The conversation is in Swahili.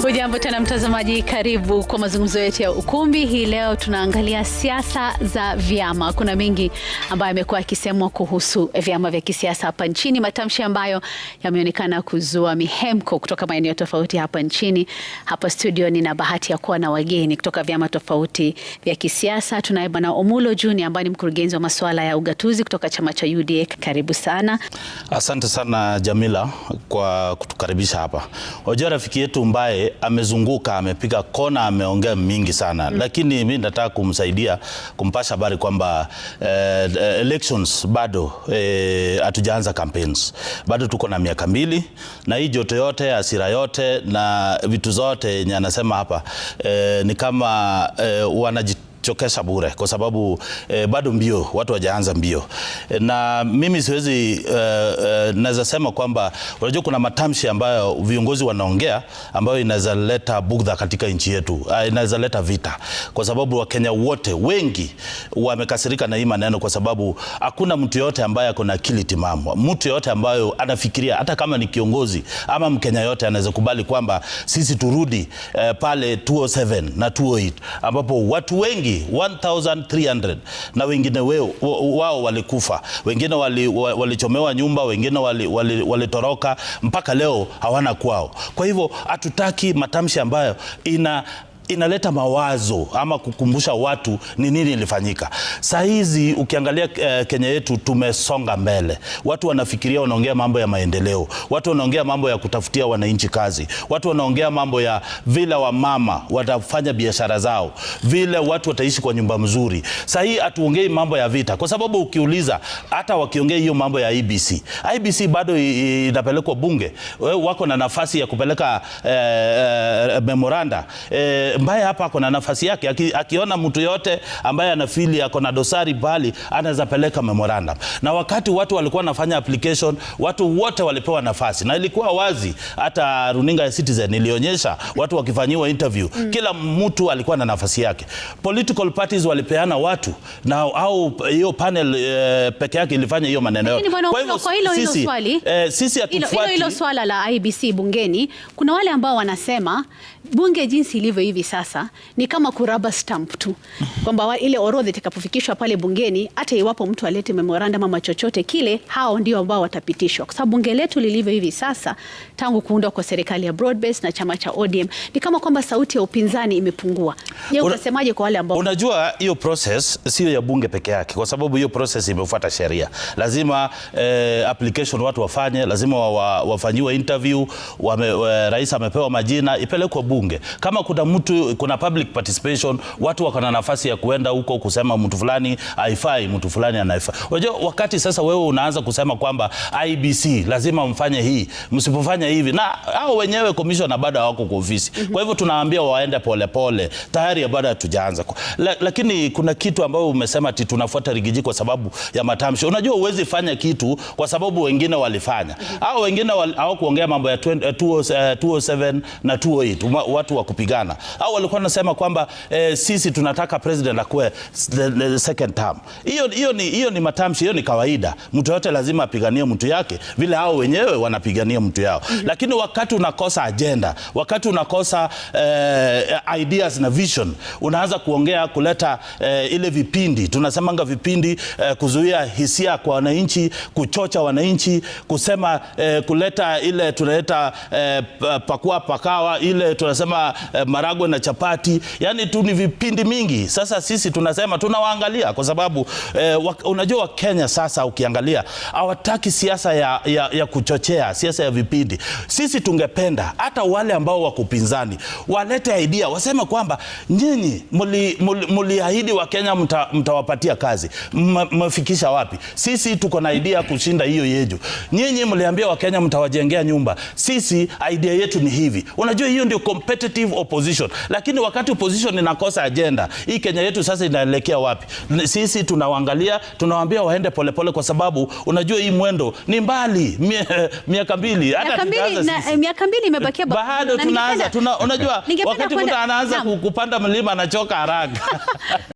Hujambo tena mtazamaji, karibu kwa mazungumzo yetu ya ukumbi. Hii leo tunaangalia siasa za vyama. Kuna mengi ambayo yamekuwa yakisemwa kuhusu vyama vya kisiasa hapa nchini, matamshi ambayo yameonekana kuzua mihemko kutoka maeneo tofauti hapa nchini. Hapa studio nina bahati ya kuwa na wageni kutoka vyama tofauti vya kisiasa. Tunaye Bwana Omulo Junior ambaye ni mkurugenzi wa masuala ya ugatuzi kutoka chama cha UDA. Karibu sana. Asante sana Jamila kwa kutukaribisha hapa. Wajua rafiki yetu ambaye amezunguka, amepiga kona, ameongea mingi sana. Lakini mimi nataka kumsaidia kumpasha habari kwamba elections bado hatujaanza campaigns. Bado tuko na miaka 2 na hii joto yote, hasira yote na vitu zote yenye anasema hapa ni kama wanajitokesha bure kwa sababu bado mbio, watu wajaanza mbio. Na mimi siwezi naweza sema kwamba unajua kuna matamshi ambayo viongozi wanaongea ambayo inaweza leta bugdha katika nchi yetu, inaweza leta vita, kwa sababu Wakenya wote wengi wamekasirika na hii maneno, kwa sababu hakuna mtu yote ambaye ako na akili timamu, mtu yote ambayo anafikiria, hata kama ni kiongozi ama Mkenya yote, anaweza kubali kwamba sisi turudi pale 2007 na 2008 ambapo watu wengi 1300 na wengine wao walikufa, wengine walichomewa nyumba, wengine walitoroka, mpaka leo hawana kwao. Kwa hivyo hatutaki matamshi ambayo inaleta mawazo ama kukumbusha watu ni nini ilifanyika. Saa hizi ukiangalia Kenya yetu tumesonga mbele. Watu wanafikiria, wanaongea mambo ya maendeleo. Watu wanaongea mambo ya kutafutia wananchi kazi. Watu wanaongea mambo ya vile wamama watafanya biashara zao, vile watu wataishi kwa nyumba mzuri. Saa hii hatuongei mambo ya vita, kwa sababu ukiuliza hata wakiongea hiyo mambo ya IBC bado inapelekwa bunge. Wako na nafasi ya kupeleka memoranda. Mbaya hapa ako na nafasi yake, akiona mtu yote ambaye anafili ako na dosari bali anaweza peleka memorandum. Na wakati watu walikuwa wanafanya application, watu wote walipewa nafasi, na ilikuwa wazi, hata runinga ya Citizen ilionyesha watu wakifanyiwa interview. Kila mtu alikuwa na nafasi yake. Political parties walipeana watu, na au hiyo panel peke yake ilifanya hiyo maneno yote. Kwa hivyo sisi hatufuati hilo swala la IBC bungeni. Kuna wale ambao wanasema bunge jinsi ilivyo hivi sasa ni kama kuraba stamp tu, kwamba ile orodha itakapofikishwa pale bungeni, hata iwapo mtu alete memorandum ama chochote kile, hao ndio ambao watapitishwa. Kwa sababu bunge letu lilivyo hivi sasa, tangu kuundwa kwa serikali ya broad base na chama cha ODM, ni kama kwamba sauti ya upinzani imepungua. Je, utasemaje kwa wale ambao... Unajua hiyo process sio ya bunge peke yake, kwa sababu hiyo process imefuata sheria. Lazima application watu wafanye, lazima wafanyiwe interview, rais amepewa majina, ipelekwe bunge. Kama kuna public participation, watu wako na nafasi ya kuenda huko kusema mtu fulani haifai, mtu fulani anaifai. Unajua wakati sasa wewe unaanza kusema kwamba IBC lazima mfanye hii, msipofanya hivi, na hao wenyewe commissioner bado hawako kwa ofisi. Kwa hivyo tunaambia waende pole, tayari bado hatujaanza. Lakini kuna kitu ambayo umesema ati tunafuata rigiji kwa sababu ya matamshi. Unajua huwezi fanya kitu kwa sababu wengine walifanya. Hao wengine hawakuongea mambo ya 2007 na 2008 watu wa kupigana. Au walikuwa wanasema kwamba sisi tunataka president akue the second term. Hiyo ni matamshi, hiyo ni kawaida. Mtu yote lazima apiganie mtu yake vile hao wenyewe wanapigania mtu yao. Lakini wakati unakosa agenda, wakati unakosa ideas na vision, unaanza kuongea kuleta ile vipindi, tunasemanga vipindi, kuzuia hisia kwa wananchi, kuchocha wananchi, kusema kuleta ile tunaleta pakua pakawa, ile tunasema maragwe na chapati, yani tu ni vipindi mingi. Sasa sisi tunasema tunawaangalia kwa sababu unajua Kenya sasa ukiangalia hawataki siasa ya kuchochea, siasa ya vipindi. Sisi tungependa hata wale ambao wako upinzani walete idea, waseme kwamba nyinyi mliahidi wa Kenya mtawapatia kazi, mmefikisha wapi? Sisi tuko na idea kushinda hiyo yetu. Nyinyi mliambia wa Kenya mtawajengea nyumba, sisi idea yetu ni hivi. Unajua hiyo ndio competitive opposition. Lakini wakati opposition inakosa agenda, hii Kenya yetu sasa inaelekea wapi? Sisi tunawaangalia, tunawaambia waende polepole, kwa sababu unajua hii mwendo ni mbali, miaka 2. Hata miaka 2 imebakia bado tunaanza. Unajua wakati mtu anaanza kupanda mlima anachoka haraka.